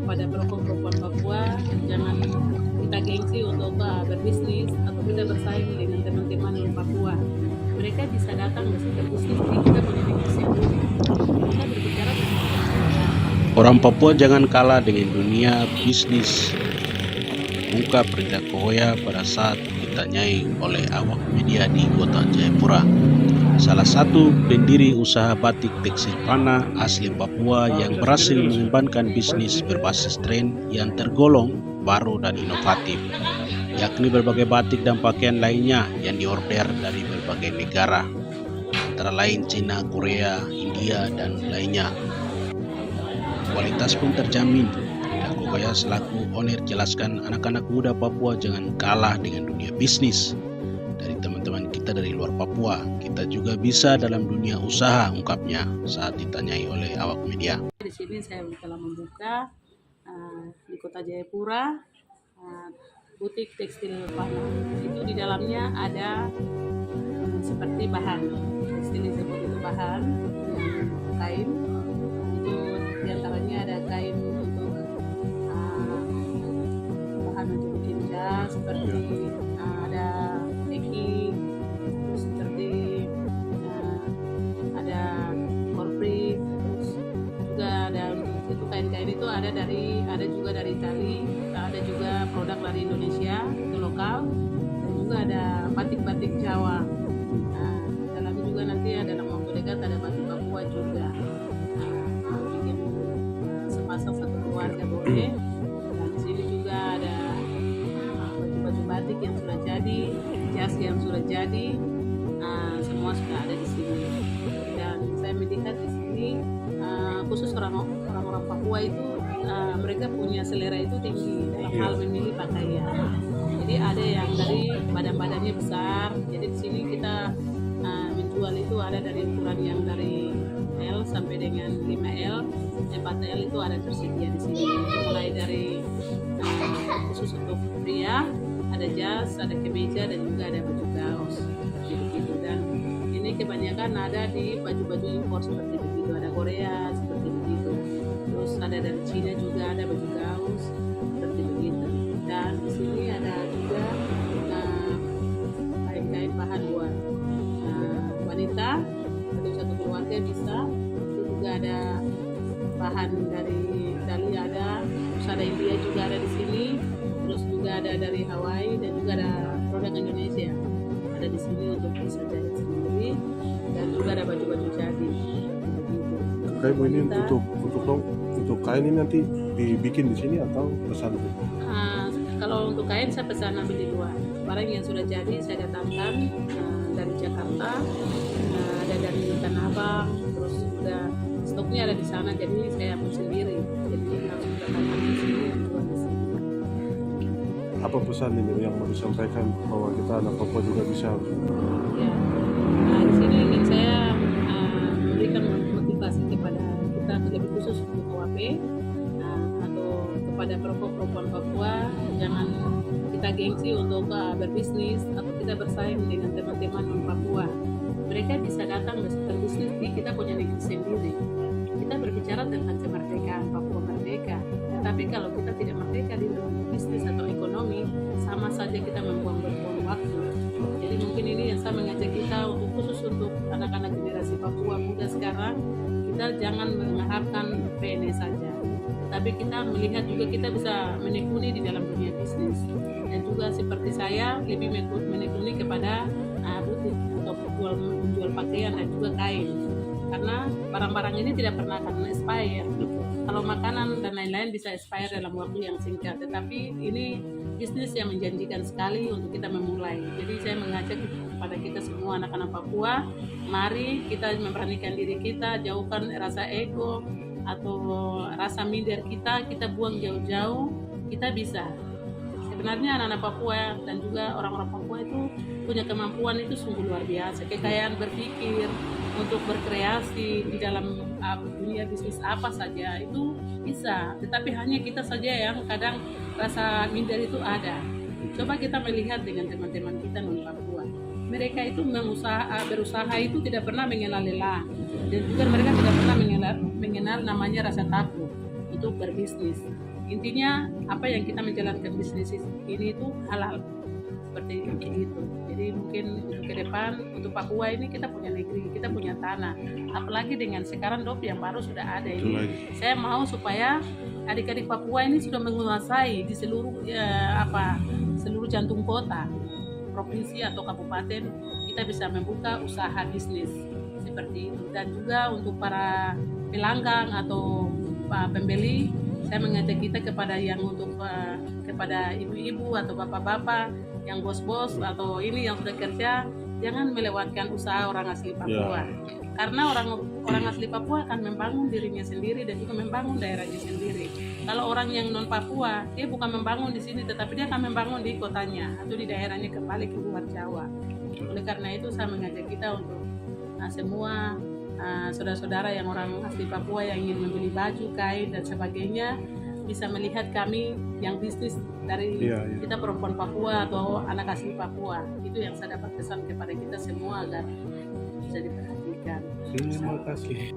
kepada perempuan Papua, jangan kita gengsi untuk berbisnis atau kita bersaing dengan teman-teman di Papua. Mereka bisa datang berbisnis di kita punya negosiasi. Kita berbicara tentang Orang Papua jangan kalah dengan dunia bisnis, ungkap Rida Kohoya pada saat ditanyai oleh awak media di kota Jayapura. Salah satu pendiri usaha batik tekstil Pana asli Papua yang berhasil mengembangkan bisnis berbasis tren yang tergolong baru dan inovatif, yakni berbagai batik dan pakaian lainnya yang diorder dari berbagai negara, antara lain Cina, Korea, India, dan lainnya. Kualitas pun terjamin. Rida Kohoya selaku owner jelaskan anak-anak muda Papua jangan kalah dengan dunia bisnis. Dari teman-teman kita dari luar Papua, kita juga bisa dalam dunia usaha, ungkapnya saat ditanyai oleh awak media. di sini saya telah membuka di kota Jayapura butik tekstil Pana. Itu di dalamnya ada seperti bahan tekstil disebut itu bahan kain. Itu diantaranya ada kain untuk bahan untuk bikin jas seperti ada teki, terus seperti ada korpri, terus juga ada itu kain-kain itu ada juga dari Itali, ada juga produk dari Indonesia itu lokal, dan juga ada batik-batik Jawa. Dalamnya juga nanti ada dalam waktu dekat ada batik Papua juga. Bikin sepasang satu keluarga boleh. Dan di sini juga ada baju-baju batik yang sudah jadi, jas yang sudah jadi, semua sudah ada di sini. Dan saya melihat di sini khusus orang-orang Papua itu mereka punya selera itu tinggi dalam hal memilih pakaian. Jadi ada yang dari badan-badannya besar. Jadi di sini kita menjual itu ada dari ukuran yang dari L sampai dengan 5L, 4L itu ada tersedia di sini. Itu mulai dari khusus untuk pria, ada jas, ada kemeja, dan juga ada baju gaus seperti begitu. Dan ini kebanyakan ada di baju-baju impor seperti begitu. Ada Korea seperti begitu. Terus ada dari Cina juga ada baju gaus seperti begitu. Dan di sini ada juga kain-kain bahan buat wanita atau satu keluarga bisa. Itu juga ada bahan dari Itali ada, terus ada India juga ada di sini, terus juga ada dari Hawaii dan juga ada produk Indonesia ada di sini untuk bisa jahit sendiri, dan juga ada baju-baju jadi. Kain ini untuk kain ini nanti dibikin di sini atau pesan? Kalau untuk kain saya pesan ambil di luar. Barang yang sudah jadi saya datangkan dari Jakarta, ada dari Tanah Abang, terus juga stoknya ada di sana, jadi saya ambil sendiri. Jadi harus datangkan di sini, jual di sini. Apa pesan ini yang mau disampaikan bahwa kita anak Papua juga bisa? Ya, di sini ingin saya memberikan motivasi kepada kita, lebih khusus untuk OAP atau kepada perempuan Papua, jangan kita gengsi untuk berbisnis atau kita bersaing dengan teman-teman di Papua. Mereka bisa datang berbisnis di kita punya negeri sendiri. Kita berbicara tentang kemerdekaan Papua merdeka, tapi kalau kita tidak merdeka di dalam bisnis atau ekonomi, sama saja kita membuang-buang waktu. Jadi mungkin ini yang saya mengajak kita untuk khusus untuk anak-anak generasi Papua muda sekarang, kita jangan mengharapkan PNS saja, tapi kita melihat juga kita bisa menekuni di dalam dunia bisnis. Dan juga seperti saya lebih menekuni kepada butik untuk menjual pakaian dan juga kain, karena barang-barang ini tidak pernah akan expire. Kalau makanan dan lain-lain bisa expire dalam waktu yang singkat, tetapi ini bisnis yang menjanjikan sekali untuk kita memulai. Jadi saya mengajak kepada kita semua anak-anak Papua, mari kita memberanikan diri kita, jauhkan rasa ego atau rasa minder kita buang jauh-jauh. Kita bisa. Sebenarnya anak-anak Papua dan juga orang-orang Papua itu punya kemampuan itu sungguh luar biasa, kekayaan berpikir untuk berkreasi di dalam dunia bisnis apa saja itu bisa, tetapi hanya kita saja yang kadang rasa minder itu ada. Coba kita melihat dengan teman-teman kita di Papua, mereka itu berusaha itu tidak pernah mengenal lelah, dan juga mereka tidak pernah mengenal namanya rasa takut untuk berbisnis. intinya apa yang kita menjalankan bisnis ini itu halal seperti itu. Jadi mungkin untuk ke depan untuk Papua ini kita punya negeri, kita punya tanah, apalagi dengan sekarang DOP yang baru sudah ada Itu ini. lagi. Saya mau supaya adik-adik Papua ini sudah menguasai di seluruh seluruh jantung kota, provinsi atau kabupaten, kita bisa membuka usaha bisnis seperti itu. Dan juga untuk para pelanggan atau pembeli, saya mengajak kita kepada yang untuk kepada ibu-ibu atau bapak-bapak yang bos-bos atau ini yang sudah kerja, jangan melewatkan usaha orang asli Papua. Karena orang asli Papua akan membangun dirinya sendiri dan juga membangun daerahnya sendiri. Kalau orang yang non Papua, dia bukan membangun di sini, tetapi dia akan membangun di kotanya atau di daerahnya kembali ke luar Jawa. Oleh karena itu saya mengajak kita untuk semua saudara-saudara yang orang asli Papua yang ingin membeli baju, kain dan sebagainya, bisa melihat kami yang bisnis dari kita perempuan Papua atau anak asli Papua. Itu yang saya dapat pesan kepada kita semua agar bisa diperhatikan. Terima kasih.